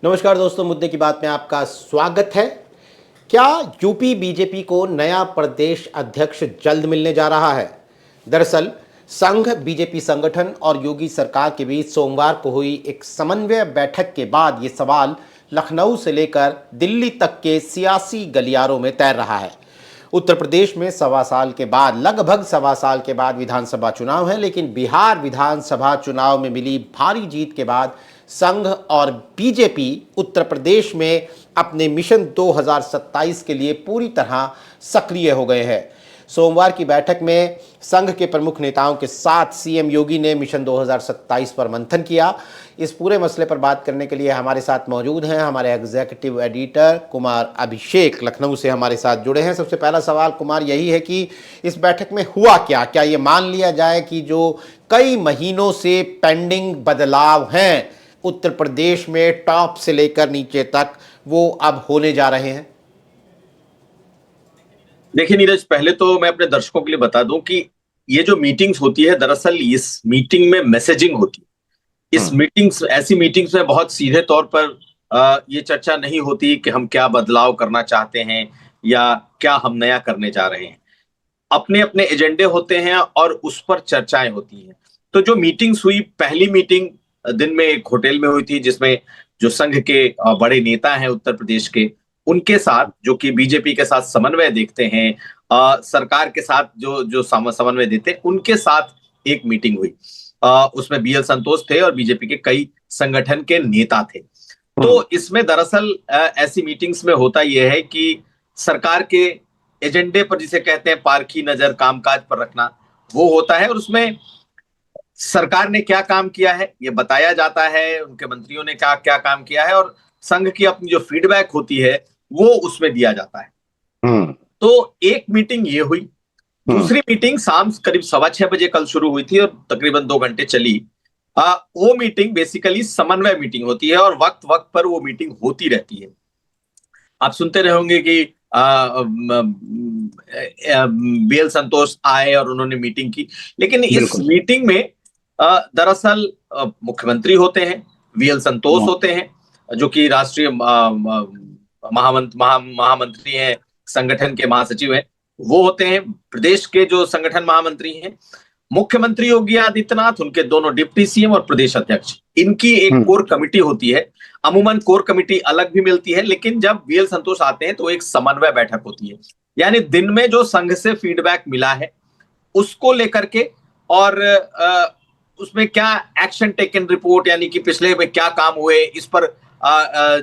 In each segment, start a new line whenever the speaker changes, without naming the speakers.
नमस्कार दोस्तों, मुद्दे की बात में आपका स्वागत है। क्या यूपी बीजेपी को नया प्रदेश अध्यक्ष जल्द मिलने जा रहा है? दरअसल संघ बीजेपी संगठन और योगी सरकार के बीच सोमवार को हुई एक समन्वय बैठक के बाद ये सवाल लखनऊ से लेकर दिल्ली तक के सियासी गलियारों में तैर रहा है। उत्तर प्रदेश में लगभग सवा साल के बाद विधानसभा चुनाव है, लेकिन बिहार विधानसभा चुनाव में मिली भारी जीत के बाद संघ और बीजेपी उत्तर प्रदेश में अपने मिशन 2027 के लिए पूरी तरह सक्रिय हो गए हैं। सोमवार की बैठक में संघ के प्रमुख नेताओं के साथ सीएम योगी ने मिशन 2027 पर मंथन किया। इस पूरे मसले पर बात करने के लिए हमारे साथ मौजूद हैं हमारे एग्जीक्यूटिव एडिटर कुमार अभिषेक, लखनऊ से हमारे साथ जुड़े हैं। सबसे पहला सवाल कुमार यही है कि इस बैठक में हुआ क्या ये मान लिया जाए कि जो कई महीनों से पेंडिंग बदलाव हैं उत्तर प्रदेश में टॉप से लेकर नीचे तक, वो अब होने जा रहे हैं?
देखिए नीरज, पहले तो मैं अपने दर्शकों के लिए बता दूं कि ये जो मीटिंग्स होती है, दरअसल इस मीटिंग में मैसेजिंग होती है। ऐसी मीटिंग्स में बहुत सीधे तौर पर ये चर्चा नहीं होती कि हम क्या बदलाव करना चाहते हैं या क्या हम नया करने जा रहे हैं। अपने अपने एजेंडे होते हैं और उस पर चर्चाएं होती हैं। तो जो मीटिंग्स हुई, पहली मीटिंग दिन में एक होटल में हुई थी, जिसमें जो संघ के बड़े नेता हैं उत्तर प्रदेश के, उनके साथ, जो कि बीजेपी के साथ समन्वय देखते हैं, सरकार के साथ जो समन्वय देते हैं, उनके साथ एक मीटिंग हुई। उसमें बीएल संतोष थे और बीजेपी के कई संगठन के नेता थे। तो इसमें दरअसल ऐसी मीटिंग्स में होता यह है कि सरकार के एजेंडे पर, जिसे कहते हैं पारखी नजर, कामकाज पर रखना, वो होता है। और उसमें सरकार ने क्या काम किया है ये बताया जाता है, उनके मंत्रियों ने क्या क्या काम किया है, और संघ की अपनी जो फीडबैक होती है वो उसमें दिया जाता है। तो एक मीटिंग ये हुई। दूसरी मीटिंग शाम करीब 6:15 बजे कल शुरू हुई थी और तकरीबन 2 घंटे चली। वो मीटिंग बेसिकली समन्वय मीटिंग होती है और वक्त वक्त पर वो मीटिंग होती रहती है। आप सुनते रहोगे कि बीएल संतोष आए और उन्होंने मीटिंग की, लेकिन इस मीटिंग में दरअसल मुख्यमंत्री होते हैं, बीएल संतोष होते हैं, जो कि राष्ट्रीय महामंत्री हैं, संगठन के महासचिव हैं, वो होते हैं। प्रदेश के जो संगठन महामंत्री हैं, मुख्यमंत्री योगी आदित्यनाथ, उनके दोनों डिप्टी सीएम और प्रदेश अध्यक्ष, इनकी एक कोर कमेटी होती है। अमूमन कोर कमेटी अलग भी मिलती है, लेकिन जब बीएल संतोष आते हैं तो एक समन्वय बैठक होती है। यानी दिन में जो संघ से फीडबैक मिला है उसको लेकर के, और उसमें क्या एक्शन टेकन रिपोर्ट, यानी कि पिछले में क्या काम हुए, इस पर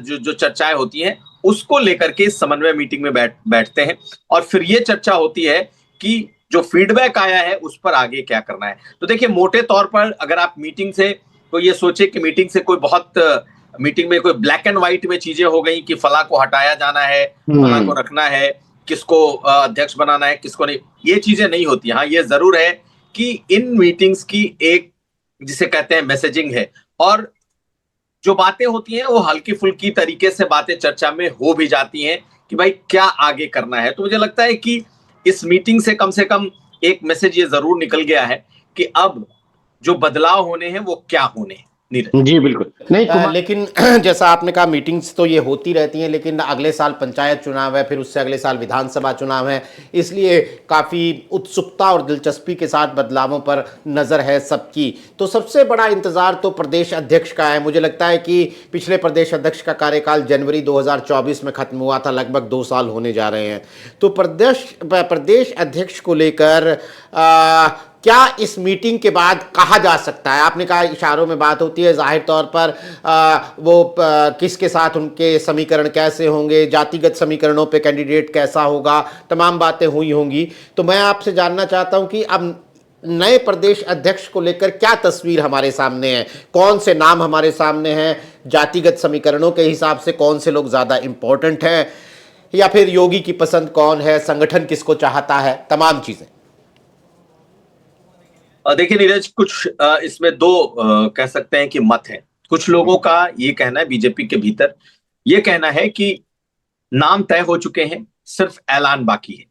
जो चर्चाएं होती हैं, उसको लेकर के समन्वय मीटिंग में बैठते हैं। और फिर ये चर्चा होती है कि जो फीडबैक आया है उस पर आगे क्या करना है। तो देखिए, मोटे तौर पर अगर आप मीटिंग से तो ये सोचे कि मीटिंग में कोई ब्लैक एंड व्हाइट में चीजें हो गई कि फला को हटाया जाना है, फला को रखना है, किसको अध्यक्ष बनाना है, किसको नहीं, ये चीजें नहीं होती। हाँ, ये जरूर है कि इन मीटिंग्स की एक, जिसे कहते हैं, मैसेजिंग है, और जो बातें होती हैं वो हल्की फुल्की तरीके से बातें चर्चा में हो भी जाती हैं कि भाई क्या आगे करना है। तो मुझे लगता है कि इस मीटिंग से कम एक मैसेज ये जरूर निकल गया है कि अब जो बदलाव होने हैं वो क्या होने हैं।
जी बिल्कुल नहीं, लेकिन जैसा आपने कहा, मीटिंग्स तो ये होती रहती हैं, लेकिन अगले साल पंचायत चुनाव है, फिर उससे अगले साल विधानसभा चुनाव है, इसलिए काफ़ी उत्सुकता और दिलचस्पी के साथ बदलावों पर नज़र है सबकी। तो सबसे बड़ा इंतज़ार तो प्रदेश अध्यक्ष का है। मुझे लगता है कि पिछले प्रदेश अध्यक्ष का कार्यकाल जनवरी 2024 में ख़त्म हुआ था, लगभग 2 साल होने जा रहे हैं। तो प्रदेश अध्यक्ष को लेकर क्या इस मीटिंग के बाद कहा जा सकता है? आपने कहा इशारों में बात होती है, जाहिर तौर पर किसके साथ उनके समीकरण कैसे होंगे, जातिगत समीकरणों पे कैंडिडेट कैसा होगा, तमाम बातें हुई होंगी। तो मैं आपसे जानना चाहता हूं कि अब नए प्रदेश अध्यक्ष को लेकर क्या तस्वीर हमारे सामने है, कौन से नाम हमारे सामने हैं, जातिगत समीकरणों के हिसाब से कौन से लोग ज़्यादा इम्पोर्टेंट हैं, या फिर योगी की पसंद कौन है, संगठन किसको चाहता है, तमाम चीज़ें।
देखिए नीरज, कुछ इसमें दो कह सकते हैं कि मत है। कुछ लोगों का ये कहना है, बीजेपी के भीतर ये कहना है कि नाम तय हो चुके हैं, सिर्फ ऐलान बाकी है।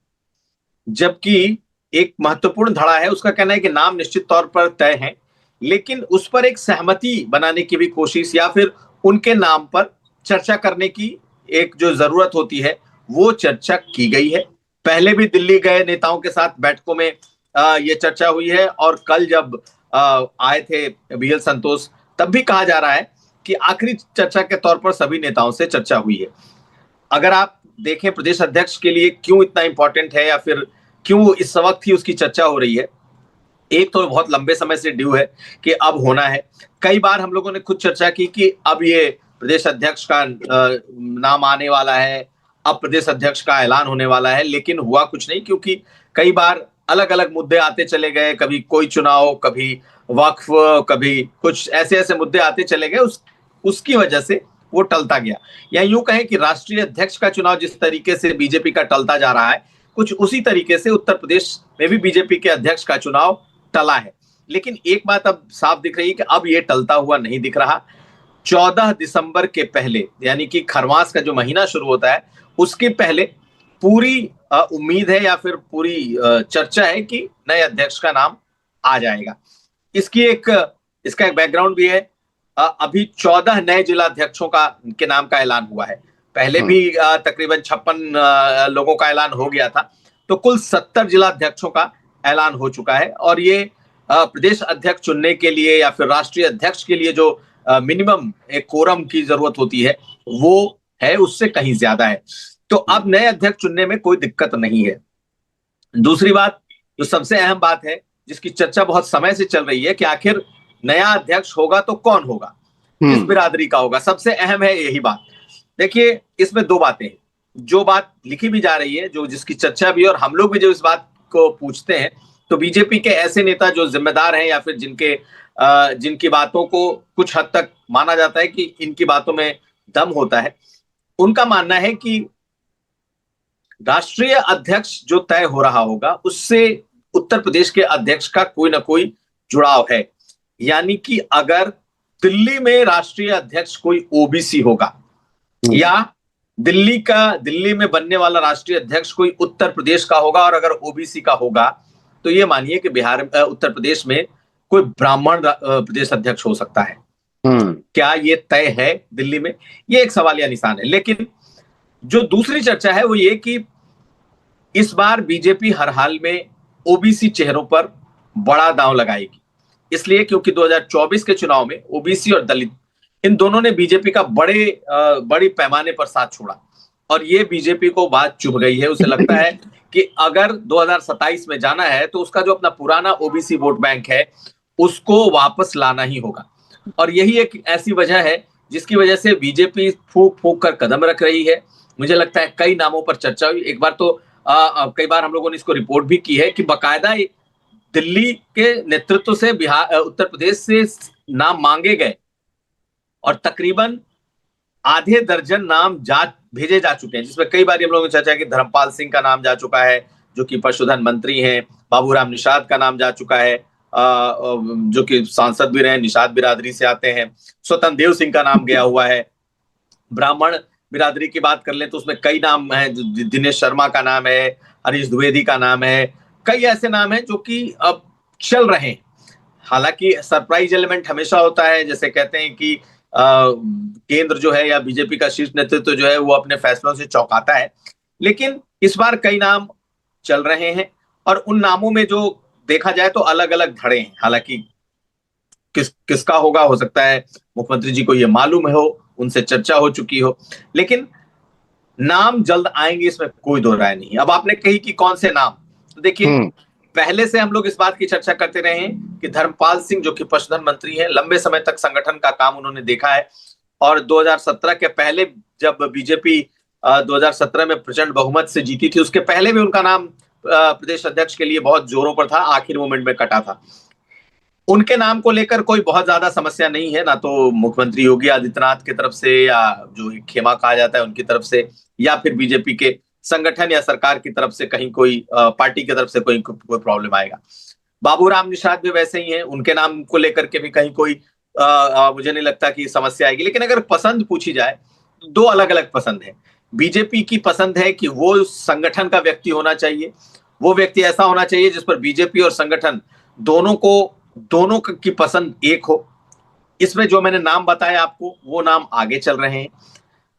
जबकि एक महत्वपूर्ण धड़ा है, उसका कहना है कि नाम निश्चित तौर पर तय है, लेकिन उस पर एक सहमति बनाने की भी कोशिश, या फिर उनके नाम पर चर्चा करने की एक जो जरूरत होती है वो चर्चा की गई है। पहले भी दिल्ली गए नेताओं के साथ बैठकों में ये चर्चा हुई है, और कल जब आए थे बीएल संतोष, तब भी कहा जा रहा है कि आखिरी चर्चा के तौर पर सभी नेताओं से चर्चा हुई है। अगर आप देखें प्रदेश अध्यक्ष के लिए क्यों इतना इंपॉर्टेंट है, या फिर क्यों इस वक्त ही उसकी चर्चा हो रही है, एक तो बहुत लंबे समय से ड्यू है कि अब होना है। कई बार हम लोगों ने खुद चर्चा की कि अब ये प्रदेश अध्यक्ष का नाम आने वाला है, अब प्रदेश अध्यक्ष का ऐलान होने वाला है, लेकिन हुआ कुछ नहीं, क्योंकि कई बार अलग अलग मुद्दे आते चले गए, कभी कोई चुनाव, कभी वक्फ, कभी कुछ ऐसे ऐसे मुद्दे आते चले गए, उसकी वजह से वो टलता गया। या यूं कहें कि राष्ट्रीय अध्यक्ष का चुनाव जिस तरीके से बीजेपी का टलता जा रहा है, कुछ उसी तरीके से उत्तर प्रदेश में भी बीजेपी के अध्यक्ष का चुनाव टला है। लेकिन एक बात अब साफ दिख रही है कि अब ये टलता हुआ नहीं दिख रहा। 14 दिसंबर के पहले, यानी कि खरमास का जो महीना शुरू होता है, उसके पहले पूरी उम्मीद है या फिर पूरी चर्चा है कि नए अध्यक्ष का नाम आ जाएगा। इसका एक बैकग्राउंड भी है। अभी 14 नए जिला अध्यक्षों के नाम का ऐलान हुआ है। पहले भी तकरीबन 56 लोगों का ऐलान हो गया था, तो कुल 70 जिला अध्यक्षों का ऐलान हो चुका है। और ये प्रदेश अध्यक्ष चुनने के लिए या फिर राष्ट्रीय अध्यक्ष के लिए जो मिनिमम एक कोरम की जरूरत होती है, वो है उससे कहीं ज्यादा है। तो अब नए अध्यक्ष चुनने में कोई दिक्कत नहीं है। दूसरी बात, जो सबसे अहम बात है, जिसकी चर्चा बहुत समय से चल रही है कि आखिर नया अध्यक्ष होगा तो कौन होगा, किस बिरादरी का होगा, सबसे अहम है यही बात। देखिए, इसमें दो बातें हैं। जो बात लिखी भी जा रही है, जो जिसकी चर्चा भी, और हम लोग भी जो इस बात को पूछते हैं, तो बीजेपी के ऐसे नेता जो जिम्मेदार हैं या फिर जिनकी बातों को कुछ हद तक माना जाता है कि इनकी बातों में दम होता है, उनका मानना है कि राष्ट्रीय अध्यक्ष जो तय हो रहा होगा उससे उत्तर प्रदेश के अध्यक्ष का कोई ना कोई जुड़ाव है। यानी कि अगर दिल्ली में राष्ट्रीय अध्यक्ष कोई ओबीसी होगा, या दिल्ली में बनने वाला राष्ट्रीय अध्यक्ष कोई उत्तर प्रदेश का होगा, और अगर ओबीसी का होगा, तो ये मानिए कि उत्तर प्रदेश में कोई ब्राह्मण प्रदेश अध्यक्ष हो सकता है। क्या ये तय है दिल्ली में? ये एक सवालिया निशान है। लेकिन जो दूसरी चर्चा है वो ये कि इस बार बीजेपी हर हाल में ओबीसी चेहरों पर बड़ा दांव लगाएगी। इसलिए क्योंकि 2024 के चुनाव में ओबीसी और दलित, इन दोनों ने बीजेपी का बड़ी पैमाने पर साथ छोड़ा, और ये बीजेपी को बात चुभ गई है। उसे लगता है कि अगर 2027 में जाना है तो उसका जो अपना पुराना ओबीसी वोट बैंक है उसको वापस लाना ही होगा। और यही एक ऐसी वजह है जिसकी वजह से बीजेपी फूंक फूंक कर कदम रख रही है। मुझे लगता है कई नामों पर चर्चा हुई। एक बार तो कई बार हम लोगों ने इसको रिपोर्ट भी की है कि बाकायदा दिल्ली के नेतृत्व से उत्तर प्रदेश से नाम मांगे गए, और तकरीबन आधे दर्जन नाम भेजे जा चुके हैं, जिसमें कई बार हम लोगों ने चर्चा की धर्मपाल सिंह का नाम जा चुका है, जो कि पशुधन मंत्री हैं। बाबूराम निषाद का नाम जा चुका है, जो कि सांसद भी रहे, निषाद बिरादरी से आते हैं। स्वतंत्र देव सिंह का नाम गया हुआ है। ब्राह्मण बिरादरी की बात कर ले तो उसमें कई नाम हैं। दिनेश शर्मा का नाम है, हरीश द्विवेदी का नाम है, कई ऐसे नाम हैं जो कि अब चल रहे हैं। हालांकि सरप्राइज एलिमेंट हमेशा होता है, जैसे कहते हैं कि केंद्र जो है या बीजेपी का शीर्ष नेतृत्व जो है वो अपने फैसलों से चौंकाता है। लेकिन इस बार कई नाम चल रहे हैं, और उन नामों में जो देखा जाए तो अलग अलग धड़े हैं। हालांकि किसका होगा, हो सकता है मुख्यमंत्री जी को ये मालूम हो, उनसे चर्चा हो चुकी हो, लेकिन नाम जल्द आएंगे, इसमें कोई दो राय नहीं। अब आपने कही कि कौन से नाम, तो देखिए, पहले से हम लोग इस बात की चर्चा करते रहे हैं कि धर्मपाल सिंह, जो कि पशुधन मंत्री हैं, लंबे समय तक संगठन का काम उन्होंने देखा है, और 2017 के पहले जब बीजेपी 2017 में प्रचंड बहुमत से जीती थी, उसके पहले भी उनका नाम प्रदेश अध्यक्ष के लिए बहुत जोरों पर था, आखिर मोमेंट में कटा था। उनके नाम को लेकर कोई बहुत ज्यादा समस्या नहीं है, ना तो मुख्यमंत्री योगी आदित्यनाथ की तरफ से, या जो खेमा कहा जाता है उनकी तरफ से, या फिर बीजेपी के संगठन या सरकार की तरफ से कहीं कोई पार्टी की तरफ से कोई प्रॉब्लम आएगा। बाबूराम निषाद भी वैसे ही हैं, उनके नाम को लेकर के भी कहीं कोई मुझे नहीं लगता कि समस्या आएगी। लेकिन अगर पसंद पूछी जाए तो दो अलग अलग पसंद है। बीजेपी की पसंद है कि वो संगठन का व्यक्ति होना चाहिए, वो व्यक्ति ऐसा होना चाहिए जिस पर बीजेपी और संगठन दोनों की पसंद एक हो। इसमें जो मैंने नाम बताया आपको, वो नाम आगे चल रहे हैं।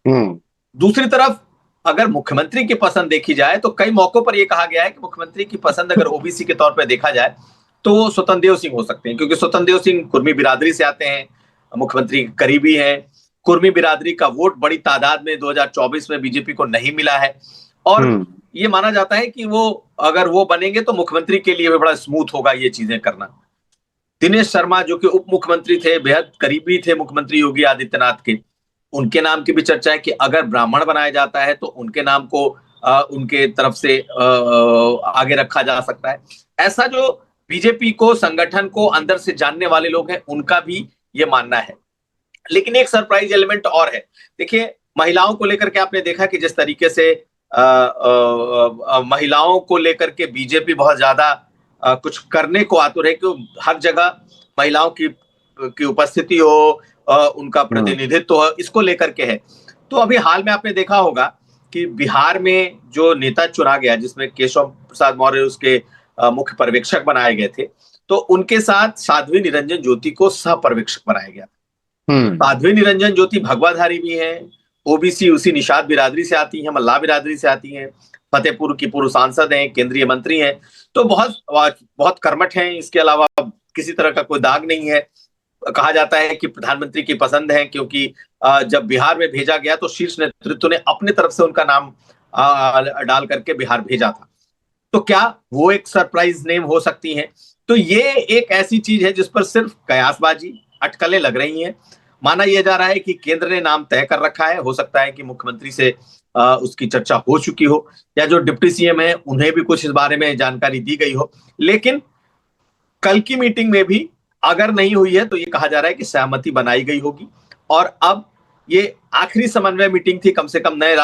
दूसरी तरफ अगर मुख्यमंत्री की पसंद देखी जाए तो कई मौकों पर यह कहा गया है कि मुख्यमंत्री की पसंद अगर ओबीसी के तौर पर देखा जाए तो वो स्वतंत्र देव सिंह हो सकते हैं, क्योंकि स्वतंत्र देव सिंह कुर्मी बिरादरी से आते हैं, मुख्यमंत्री के करीबी हैं। कुर्मी बिरादरी का वोट बड़ी तादाद में 2024 में बीजेपी को नहीं मिला है और ये माना जाता है कि वो अगर वो बनेंगे तो मुख्यमंत्री के लिए भी बड़ा स्मूथ होगा ये चीजें करना। दिनेश शर्मा जो कि उप मुख्यमंत्री थे, बेहद करीबी थे मुख्यमंत्री योगी आदित्यनाथ के, उनके नाम की भी चर्चा है कि अगर ब्राह्मण बनाया जाता है तो उनके नाम को उनके तरफ से आगे रखा जा सकता है। ऐसा जो बीजेपी को, संगठन को अंदर से जानने वाले लोग हैं, उनका भी ये मानना है। लेकिन एक सरप्राइज एलिमेंट और है। देखिए, महिलाओं को लेकर के आपने देखा कि जिस तरीके से महिलाओं को लेकर के बीजेपी बहुत ज्यादा कुछ करने को आतुर है कि हर जगह महिलाओं की उपस्थिति हो, उनका प्रतिनिधित्व हो, इसको लेकर के है। तो अभी हाल में आपने देखा होगा कि बिहार में जो नेता चुना गया, जिसमें केशव प्रसाद मौर्य उसके मुख्य पर्यवेक्षक बनाए गए थे, तो उनके साथ साध्वी निरंजन ज्योति को सह पर्यवेक्षक बनाया गया। साध्वी निरंजन ज्योति भगवाधारी भी हैं, ओबीसी उसी निषाद बिरादरी से आती हैं, मल्लाह बिरादरी से आती हैं, फतेहपुर की पूर्व सांसद हैं, केंद्रीय मंत्री हैं, तो बहुत कर्मठ हैं। इसके अलावा किसी तरह का कोई दाग नहीं है। कहा जाता है कि प्रधानमंत्री की पसंद है, क्योंकि जब बिहार में भेजा गया तो शीर्ष नेतृत्व ने अपने तरफ से उनका नाम डाल करके बिहार भेजा था। तो क्या वो एक सरप्राइज नेम हो सकती है? तो ये एक ऐसी चीज है जिस पर सिर्फ कयासबाजी, अटकलें लग रही हैं। माना यह जा रहा है कि केंद्र ने नाम तय कर रखा है, हो सकता है कि मुख्यमंत्री से उसकी चर्चा हो चुकी हो, या जो डिप्टी सीएम है उन्हें भी कुछ इस बारे में जानकारी दी गई हो। लेकिन कल की मीटिंग में भी अगर नहीं हुई है तो ये कहा जा रहा है कि सहमति बनाई गई होगी, और अब ये आखिरी समन्वय मीटिंग थी कम से कम नए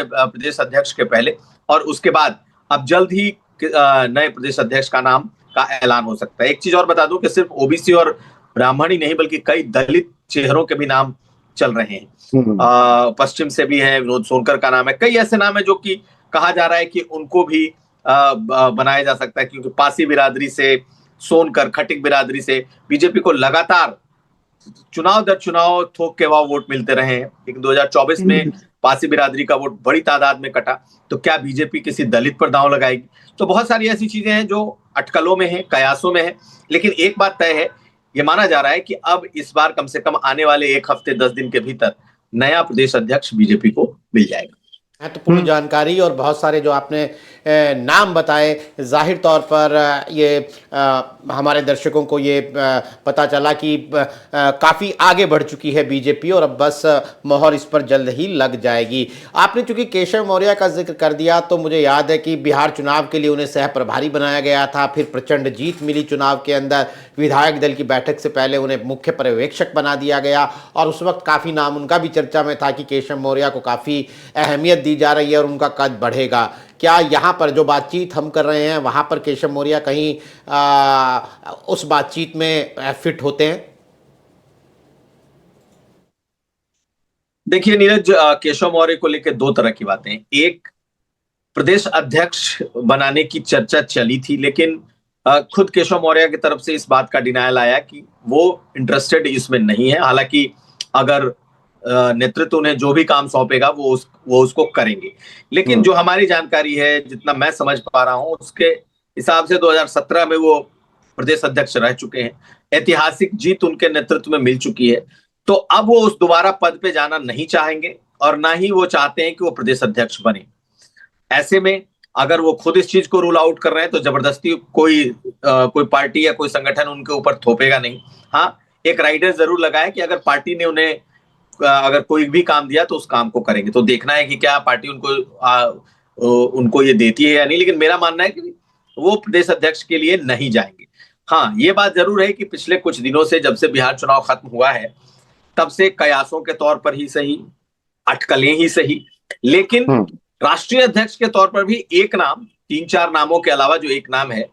प्रदेश अध्यक्ष के पहले, और उसके बाद अब जल्द ही नए प्रदेश अध्यक्ष का नाम का ऐलान हो सकता है। एक चीज और बता दूं कि सिर्फ ओबीसी और ब्राह्मण ही नहीं बल्कि कई दलित चेहरों के भी नाम चल रहे हैं। पश्चिम से भी है, विनोद सोनकर का नाम है, कई ऐसे नाम है जो कि कहा जा रहा है कि उनको भी बनाया जा सकता है, क्योंकि पासी बिरादरी से, सोनकर, खटिक बिरादरी से बीजेपी को लगातार चुनाव दर चुनाव थोक के वोट मिलते रहे हैं। लेकिन 2024 में पासी बिरादरी का वोट बड़ी तादाद में कटा, तो क्या बीजेपी किसी दलित पर दांव लगाएगी? तो बहुत सारी ऐसी चीजें हैं जो अटकलों में है, कयासों में है। लेकिन एक बात तय है, ये माना जा रहा है कि अब इस बार कम से कम आने वाले 1 हफ्ते 10 दिन के भीतर नया प्रदेश अध्यक्ष बीजेपी को मिल जाएगा।
महत्वपूर्ण जानकारी और बहुत सारे जो आपने नाम बताए, जाहिर तौर पर ये हमारे दर्शकों को ये पता चला कि काफ़ी आगे बढ़ चुकी है बीजेपी और अब बस मोहर इस पर जल्द ही लग जाएगी। आपने चूंकि केशव मौर्य का जिक्र कर दिया तो मुझे याद है कि बिहार चुनाव के लिए उन्हें सह प्रभारी बनाया गया था, फिर प्रचंड जीत मिली चुनाव के अंदर, विधायक दल की बैठक से पहले उन्हें मुख्य पर्यवेक्षक बना दिया गया और उस वक्त काफ़ी नाम उनका भी चर्चा में था कि केशव मौर्य को काफ़ी अहमियत दी जा रही है और उनका कद बढ़ेगा। क्या यहाँ पर जो बातचीत हम कर रहे हैं वहाँ पर केशव मौर्य कहीं उस बातचीत में फिट होते हैं?
देखिए नीरज, केशव मौर्य को लेकर 2 तरह की बातें। एक, प्रदेश अध्यक्ष बनाने की चर्चा चली थी, लेकिन खुद केशव मौर्य की तरफ से इस बात का डिनायल आया कि वो इंटरेस्टेड इसमें नहीं है। हालांकि अगर नेतृत्व उन्हें जो भी काम सौंपेगा वो उसको करेंगे। लेकिन जो हमारी जानकारी है, जितना मैं समझ पा रहा हूं, उसके हिसाब से 2017 में वो प्रदेश अध्यक्ष रह चुके हैं। ऐतिहासिक जीत उनके नेतृत्व में मिल चुकी है, तो अब वो उस दोबारा पद पे जाना नहीं चाहेंगे और ना ही वो चाहते हैं कि वो प्रदेश अध्यक्ष बने। ऐसे में अगर वो खुद इस चीज को रूल आउट कर रहे हैं तो जबरदस्ती कोई पार्टी या कोई संगठन उनके ऊपर थोपेगा नहीं। हाँ, एक राइडर जरूर लगा है कि अगर पार्टी ने उन्हें अगर कोई भी काम दिया तो उस काम को करेंगे। तो देखना है कि क्या पार्टी उनको ये देती है या नहीं, लेकिन मेरा मानना है कि वो प्रदेश अध्यक्ष के लिए नहीं जाएंगे। हाँ, ये बात जरूर है कि पिछले कुछ दिनों से, जब से बिहार चुनाव खत्म हुआ है, तब से कयासों के तौर पर ही सही, अटकलें ही सही, लेकिन राष्ट्रीय अध्यक्ष के तौर पर भी एक नाम, 3-4 नामों के अलावा जो एक नाम है,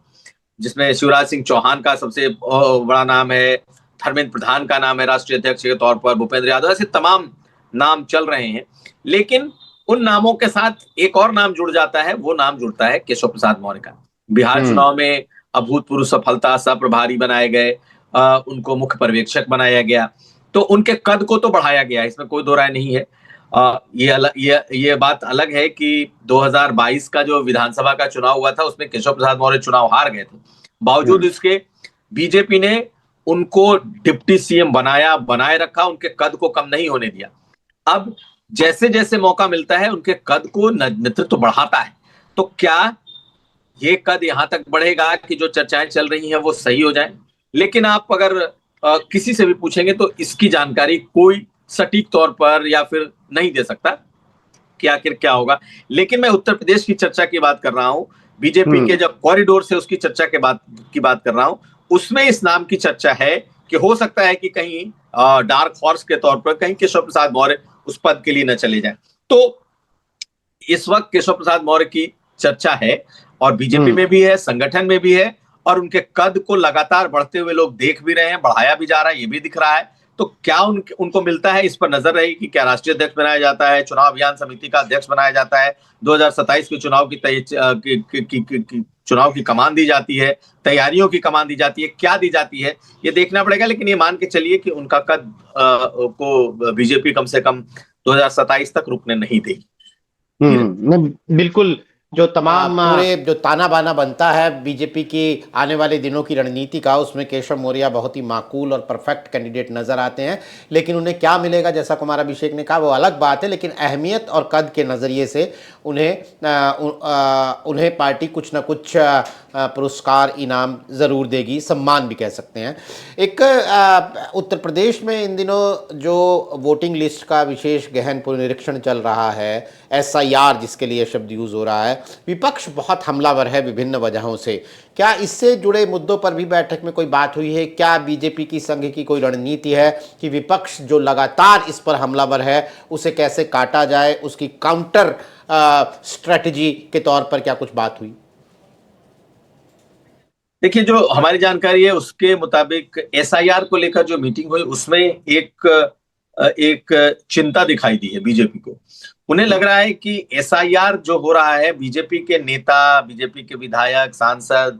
जिसमें शिवराज सिंह चौहान का सबसे बड़ा नाम है, धर्मेंद्र प्रधान का नाम है राष्ट्रीय अध्यक्ष के तौर पर, भूपेंद्र यादव, ऐसे तमाम नाम चल रहे हैं। लेकिन उन नामों के साथ एक और नाम जुड़ जाता है, वो नाम जुड़ता है केशव प्रसाद मौर्य का। बिहार चुनाव में अभूतपूर्व सफलता, सह प्रभारी बनाए गए, उनको मुख्य पर्यवेक्षक बनाया गया, तो उनके कद को तो बढ़ाया गया, इसमें कोई दो राय नहीं है। ये बात अलग है कि 2022 का जो विधानसभा का चुनाव हुआ था उसमें केशव प्रसाद मौर्य चुनाव हार गए थे। बावजूद इसके बीजेपी ने उनको डिप्टी सीएम बनाए रखा, उनके कद को कम नहीं होने दिया। अब जैसे जैसे मौका मिलता है उनके कद को नेतृत्व बढ़ाता है। तो क्या ये कद यहां तक बढ़ेगा कि जो चर्चाएं चल रही हैं वो सही हो जाए? लेकिन आप अगर किसी से भी पूछेंगे तो इसकी जानकारी कोई सटीक तौर पर या फिर नहीं दे सकता कि आखिर क्या होगा। लेकिन मैं उत्तर प्रदेश की चर्चा की बात कर रहा हूं, बीजेपी के जब कॉरिडोर से उसकी चर्चा की बात कर रहा हूं, उसमें इस नाम की चर्चा है कि हो सकता है कि कहीं डार्क हॉर्स के तौर पर कहीं केशव प्रसाद मौर्य उस पद के लिए न चले जाए। तो इस वक्त केशव प्रसाद मौर्य की चर्चा है और बीजेपी में भी है, संगठन में भी है, और उनके कद को लगातार बढ़ते हुए लोग देख भी रहे हैं, बढ़ाया भी जा रहा है, ये भी दिख रहा है। तो क्या उनको मिलता है, इस पर नजर रहेगी कि क्या राष्ट्रीय अध्यक्ष बनाया जाता है, चुनाव अभियान समिति का अध्यक्ष बनाया जाता है, 2027 के चुनाव की कमान दी जाती है, तैयारियों की कमान दी जाती है, क्या दी जाती है ये देखना पड़ेगा। लेकिन ये मान के चलिए कि उनका कद को बीजेपी कम से कम 2027 तक रुकने नहीं देगी।
बिल्कुल। जो तमाम
पूरे जो ताना बाना बनता है बीजेपी की आने वाले दिनों की रणनीति का, उसमें केशव मौर्य बहुत ही माकूल और परफेक्ट कैंडिडेट नजर आते हैं। लेकिन उन्हें क्या मिलेगा, जैसा कुमार अभिषेक ने कहा, वो अलग बात है। लेकिन अहमियत और कद के नज़रिए से उन्हें पार्टी कुछ ना कुछ पुरस्कार इनाम ज़रूर देगी, सम्मान भी कह सकते हैं। एक उत्तर प्रदेश में इन दिनों जो वोटिंग लिस्ट का विशेष गहन पुनरीक्षण चल रहा है, SIR जिसके लिए शब्द यूज़ हो रहा है, विपक्ष बहुत हमलावर है विभिन्न वजहों से। क्या इससे जुड़े मुद्दों पर भी बैठक में कोई बात हुई है? क्या बीजेपी की संघ की कोई रणनीति है कि विपक्ष जो लगातार इस पर हमलावर है उसे कैसे काटा जाए, उसकी काउंटर स्ट्रेटजी के तौर पर क्या कुछ बात हुई?
देखिए, जो हमारी जानकारी है उसके मुताबिक SIR को लेकर जो मीटिंग हुई उसमें एक चिंता दिखाई दी है बीजेपी को। उन्हें लग रहा है कि SIR जो हो रहा है, बीजेपी के नेता, बीजेपी के विधायक, सांसद,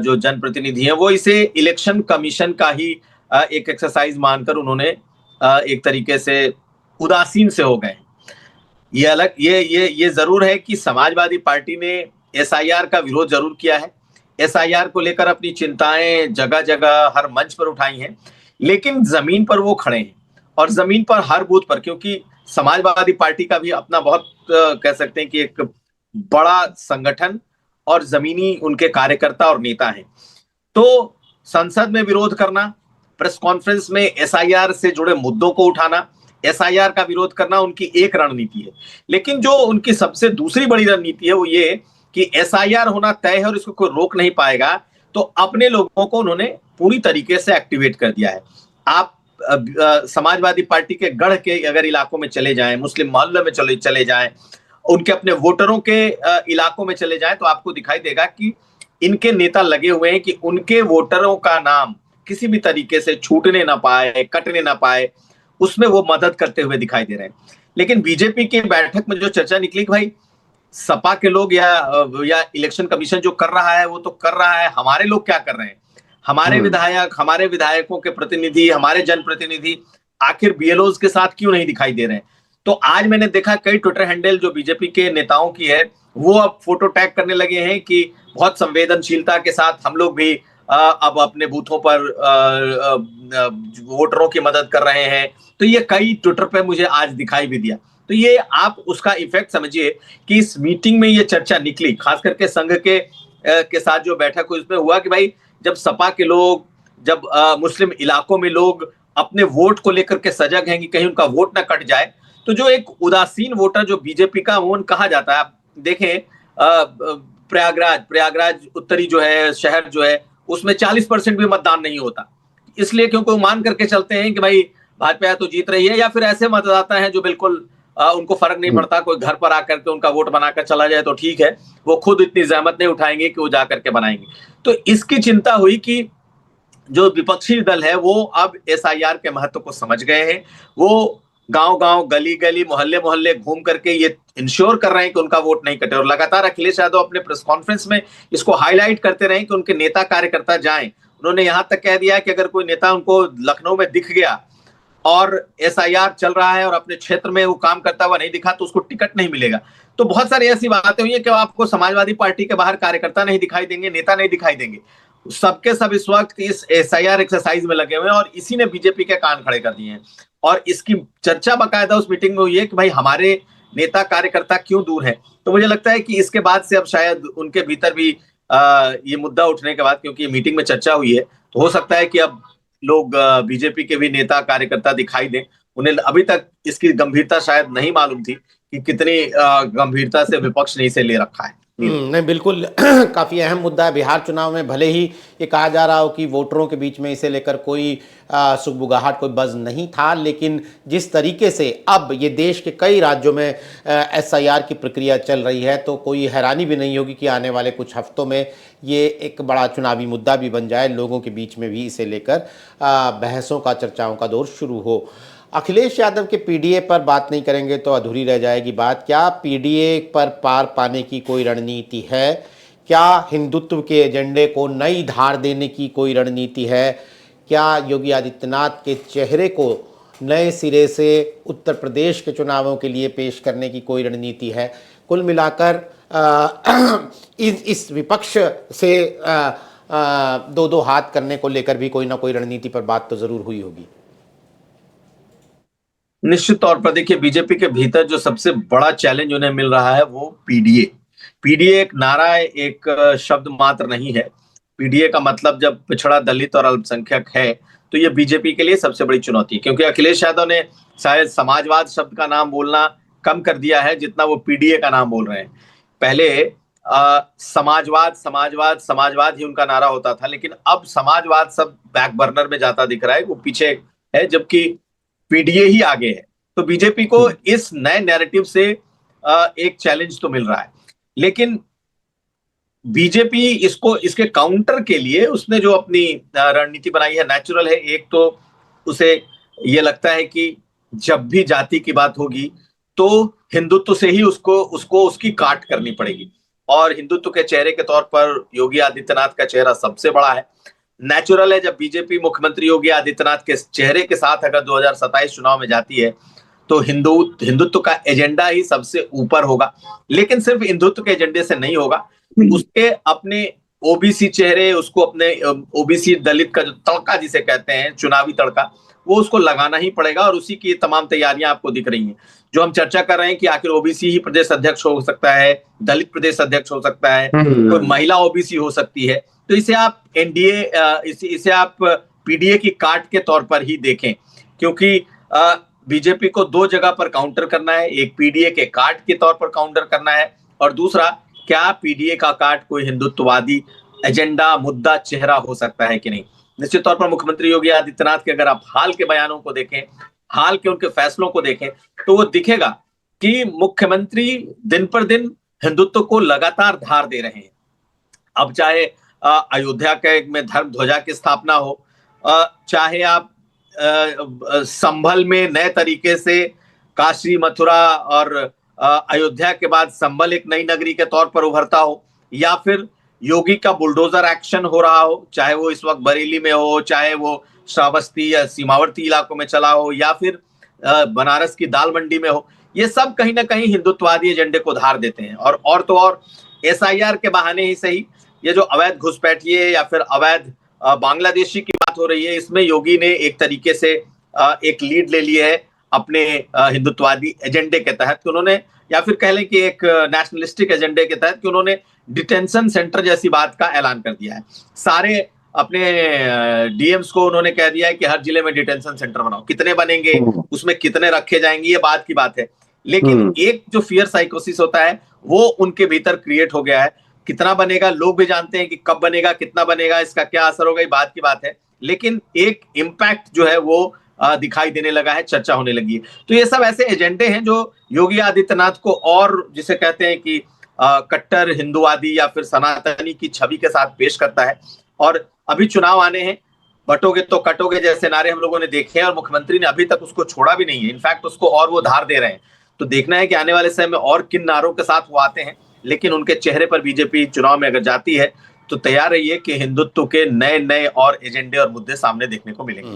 जो जनप्रतिनिधि हैं, वो इसे इलेक्शन कमीशन का ही एक एक्सरसाइज मानकर उन्होंने एक तरीके से उदासीन से हो गए। ये जरूर है कि समाजवादी पार्टी ने SIR का विरोध जरूर किया है, SIR को लेकर अपनी चिंताएं जगह जगह हर मंच पर उठाई हैं, लेकिन जमीन पर वो खड़े हैं और जमीन पर हर बूथ पर, क्योंकि समाजवादी पार्टी का भी अपना बहुत कह सकते हैं कि एक बड़ा संगठन और जमीनी उनके कार्यकर्ता और नेता हैं। तो संसद में विरोध करना, प्रेस कॉन्फ्रेंस में SIR से जुड़े मुद्दों को उठाना, SIR का विरोध करना उनकी एक रणनीति है। लेकिन जो उनकी सबसे दूसरी बड़ी रणनीति है वो ये कि SIR होना तय है और इसको कोई रोक नहीं पाएगा, तो अपने लोगों को उन्होंने पूरी तरीके से एक्टिवेट कर दिया है। आप समाजवादी पार्टी के गढ़ के अगर इलाकों में चले जाएं, मुस्लिम मोहल्ले में चले जाएं, उनके अपने वोटरों के इलाकों में चले जाएं, तो आपको दिखाई देगा कि इनके नेता लगे हुए हैं कि उनके वोटरों का नाम किसी भी तरीके से छूटने ना पाए, कटने ना पाए, उसमें वो मदद करते हुए दिखाई दे रहे हैं। लेकिन बीजेपी की बैठक में जो चर्चा निकली कि भाई सपा के लोग या इलेक्शन कमीशन जो कर रहा है वो तो कर रहा है, हमारे लोग क्या कर रहे हैं, हमारे विधायक, हमारे विधायकों के प्रतिनिधि, हमारे जनप्रतिनिधि आखिर BLOs के साथ क्यों नहीं दिखाई दे रहे हैं? तो आज मैंने देखा कई ट्विटर हैंडल जो बीजेपी के नेताओं की है वो अब फोटो टैग करने लगे हैं कि बहुत संवेदनशीलता के साथ हम लोग भी अब अपने बूथों पर वोटरों की मदद कर रहे हैं। तो ये कई ट्विटर पे मुझे आज दिखाई भी दिया। तो ये आप उसका इफेक्ट समझिए कि इस मीटिंग में ये चर्चा निकली, खास करके संघ के साथ जो बैठक हुई उसमें हुआ कि भाई जब सपा के लोग, जब मुस्लिम इलाकों में लोग अपने वोट को लेकर के सजग हैं कि कहीं उनका वोट ना कट जाए, तो जो एक उदासीन वोटर जो बीजेपी का अमूमन कहा जाता है, आप देखें प्रयागराज उत्तरी जो है शहर जो है उसमें 40% भी मतदान नहीं होता, इसलिए क्योंकि वो मान करके चलते हैं कि भाई भाजपा तो जीत रही है, या फिर ऐसे मतदाता हैं जो बिल्कुल उनको फर्क नहीं पड़ता, कोई घर पर आकर के उनका वोट बनाकर चला जाए तो ठीक है, वो खुद इतनी जहमत नहीं उठाएंगे कि वो जाकर के बनाएंगे। तो इसकी चिंता हुई कि जो विपक्षी दल है वो अब SIR के महत्व को समझ गए हैं, वो गांव-गांव, गली-गली, मोहल्ले-मोहल्ले घूम करके ये इंश्योर कर रहे हैं कि उनका वोट नहीं कटे। और लगातार अखिलेश यादव अपने प्रेस कॉन्फ्रेंस में इसको हाईलाइट करते रहे कि उनके नेता कार्यकर्ता जाएं। उन्होंने यहां तक कह दिया कि अगर कोई नेता उनको लखनऊ में दिख गया और एसआईआर चल रहा है और अपने क्षेत्र में वो काम करता हुआ नहीं दिखा तो उसको टिकट नहीं मिलेगा। तो बहुत सारी ऐसी बातें हुई है कि आपको समाजवादी पार्टी के बाहर कार्यकर्ता नहीं दिखाई देंगे, नेता नहीं दिखाई देंगे। सबके सब इस वक्त इस एसआईआर एक्सरसाइज में लगे हुए हैं और इसी ने बीजेपी के कान खड़े कर दिए हैं। और इसकी चर्चा बाकायदा उस मीटिंग में हुई है कि भाई हमारे नेता कार्यकर्ता क्यों दूर है। तो मुझे लगता है कि इसके बाद से अब शायद उनके भीतर भी ये मुद्दा उठने के बाद, क्योंकि मीटिंग में चर्चा हुई है, तो हो सकता है कि अब लोग बीजेपी के भी नेता कार्यकर्ता दिखाई दें। उन्हें अभी तक इसकी गंभीरता शायद नहीं मालूम थी कि कितनी गंभीरता से विपक्ष ने इसे ले रखा है।
नहीं, बिल्कुल काफ़ी अहम मुद्दा है। बिहार चुनाव में भले ही ये कहा जा रहा हो कि वोटरों के बीच में इसे लेकर कोई सुगबुगाहट, कोई बज़ नहीं था, लेकिन जिस तरीके से अब ये देश के कई राज्यों में एसआईआर की प्रक्रिया चल रही है, तो कोई हैरानी भी नहीं होगी कि आने वाले कुछ हफ्तों में ये एक बड़ा चुनावी मुद्दा भी बन जाए, लोगों के बीच में भी इसे लेकर बहसों का, चर्चाओं का दौर शुरू हो। अखिलेश यादव के पीडीए पर बात नहीं करेंगे तो अधूरी रह जाएगी बात। क्या पीडीए पर पार पाने की कोई रणनीति है? क्या हिंदुत्व के एजेंडे को नई धार देने की कोई रणनीति है? क्या योगी आदित्यनाथ के चेहरे को नए सिरे से उत्तर प्रदेश के चुनावों के लिए पेश करने की कोई रणनीति है? कुल मिलाकर इस विपक्ष से दो दो हाथ करने को लेकर भी कोई ना कोई रणनीति पर बात तो जरूर हुई होगी।
निश्चित तौर पर देखिए, बीजेपी के भीतर जो सबसे बड़ा चैलेंज उन्हें मिल रहा है वो पीडीए। पीडीए एक नारा है, एक शब्द मात्र नहीं है। पीडीए का मतलब जब पिछड़ा, दलित और अल्पसंख्यक है, तो ये बीजेपी के लिए सबसे बड़ी चुनौती है। क्योंकि अखिलेश यादव ने शायद समाजवाद शब्द का नाम बोलना कम कर दिया है जितना वो पीडीए का नाम बोल रहे हैं। पहले समाजवाद समाजवाद समाजवाद ही उनका नारा होता था, लेकिन अब समाजवाद सब बैक बर्नर में जाता दिख रहा है, वो पीछे है, जबकि पीडीए ही आगे है। तो बीजेपी को इस नए नैरेटिव से एक चैलेंज तो मिल रहा है, लेकिन बीजेपी इसके काउंटर के लिए उसने जो अपनी रणनीति बनाई है नेचुरल है। एक तो उसे ये लगता है कि जब भी जाति की बात होगी तो हिंदुत्व से ही उसको उसकी काट करनी पड़ेगी, और हिंदुत्व के चेहरे के तौर पर योगी आदित्यनाथ का चेहरा सबसे बड़ा है। नेचुरल है जब बीजेपी मुख्यमंत्री योगी आदित्यनाथ के चेहरे के साथ अगर 2027 चुनाव में जाती है तो हिंदुत्व का एजेंडा ही सबसे ऊपर होगा। लेकिन सिर्फ हिंदुत्व के एजेंडे से नहीं होगा, उसके अपने ओबीसी चेहरे, उसको अपने ओबीसी दलित का जो तड़का जिसे कहते हैं, चुनावी तड़का, वो उसको लगाना ही पड़ेगा। और उसी की तमाम तैयारियां आपको दिख रही हैं। जो हम चर्चा कर रहे हैं कि आखिर ओबीसी ही प्रदेश अध्यक्ष हो सकता है, दलित प्रदेश अध्यक्ष हो सकता है, कोई महिला ओबीसी हो सकती है, तो इसे आप एनडीए, इसे आप पीडीए की काट के तौर पर ही देखें। क्योंकि बीजेपी को दो जगह पर काउंटर करना है, एक पीडीए के काट के तौर पर काउंटर करना है, और दूसरा क्या पीडीए का काट कोई हिंदुत्ववादी एजेंडा, मुद्दा, चेहरा हो सकता है कि नहीं। निश्चित तौर पर मुख्यमंत्री योगी आदित्यनाथ के अगर आप हाल के बयानों को देखें, हाल के उनके फैसलों को देखें, तो वो दिखेगा कि मुख्यमंत्री दिन पर दिन हिंदुत्व को लगातार धार दे रहे हैं। अब चाहे अयोध्या के में धर्म ध्वजा की स्थापना हो, चाहे आप संभल में नए तरीके से काशी, मथुरा और अयोध्या के बाद संभल एक नई नगरी के तौर पर उभरता हो, या फिर योगी का बुलडोजर एक्शन हो रहा हो, चाहे वो इस वक्त बरेली में हो, चाहे वो श्रावस्ती या सीमावर्ती इलाकों में चला हो, या फिर बनारस की दाल मंडी में हो, ये सब कहीं ना कहीं हिंदुत्ववादी एजेंडे को धार देते हैं। और तो और एसआईआर के बहाने ही सही, ये जो अवैध घुसपैठिए या फिर अवैध बांग्लादेशी की बात हो रही है, इसमें योगी ने एक तरीके से एक लीड ले ली है अपने हिंदुत्ववादी एजेंडे के तहत। उन्होंने, या फिर कह लें कि एक नेशनलिस्टिक एजेंडे के तहत, कि उन्होंने डिटेंशन सेंटर जैसी बात का ऐलान कर दिया है। सारे अपने डीएम्स को उन्होंने कह दिया है कि हर जिले में डिटेंशन सेंटर बनाओ। कितने बनेंगे, उसमें कितने रखे जाएंगे, ये बात की बात है। लेकिन एक जो फियर साइकोसिस होता है वो उनके भीतर क्रिएट हो गया है। कितना बनेगा लोग भी जानते हैं कि कब बनेगा, कितना बनेगा, इसका क्या असर होगा, ये बात की बात है। लेकिन एक इम्पैक्ट जो है वो दिखाई देने लगा है, चर्चा होने लगी है। तो ये सब ऐसे एजेंडे हैं जो योगी आदित्यनाथ को, और जिसे कहते हैं कि कट्टर हिंदुवादी या फिर सनातनी की छवि के साथ पेश करता है। और अभी चुनाव आने हैं, बटोगे तो कटोगे जैसे नारे हम लोगों ने देखे हैं, और मुख्यमंत्री ने अभी तक उसको छोड़ा भी नहीं है। इनफैक्ट उसको और वो धार दे रहे हैं। तो देखना है कि आने वाले समय में और किन नारों के साथ वो आते हैं। लेकिन उनके चेहरे पर बीजेपी चुनाव में अगर जाती है तो तैयार रहिए कि हिंदुत्व के नए नए और एजेंडे और मुद्दे सामने देखने को मिलेंगे।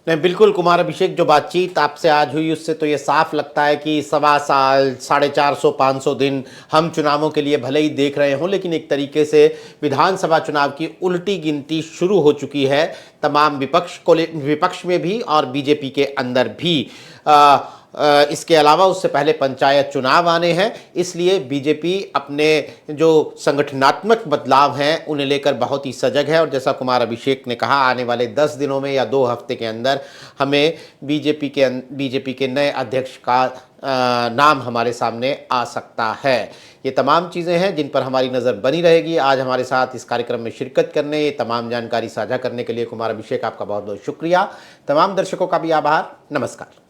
नहीं, बिल्कुल कुमार अभिषेक, जो बातचीत आपसे आज हुई उससे तो ये साफ लगता है कि 1.25 साल 450-500 दिन हम चुनावों के लिए भले ही देख रहे हों, लेकिन एक तरीके से विधानसभा चुनाव की उल्टी गिनती शुरू हो चुकी है तमाम विपक्ष में भी और बीजेपी के अंदर भी। इसके अलावा उससे पहले पंचायत चुनाव आने हैं, इसलिए बीजेपी अपने जो संगठनात्मक बदलाव हैं उन्हें लेकर बहुत ही सजग है। और जैसा कुमार अभिषेक ने कहा, आने वाले 10 दिनों में या 2 हफ्ते के अंदर हमें बीजेपी के नए अध्यक्ष का नाम हमारे सामने आ सकता है। ये तमाम चीज़ें हैं जिन पर हमारी नज़र बनी रहेगी। आज हमारे साथ इस कार्यक्रम में शिरकत करने, ये तमाम जानकारी साझा करने के लिए कुमार अभिषेक आपका बहुत बहुत शुक्रिया। तमाम दर्शकों का भी आभार। नमस्कार।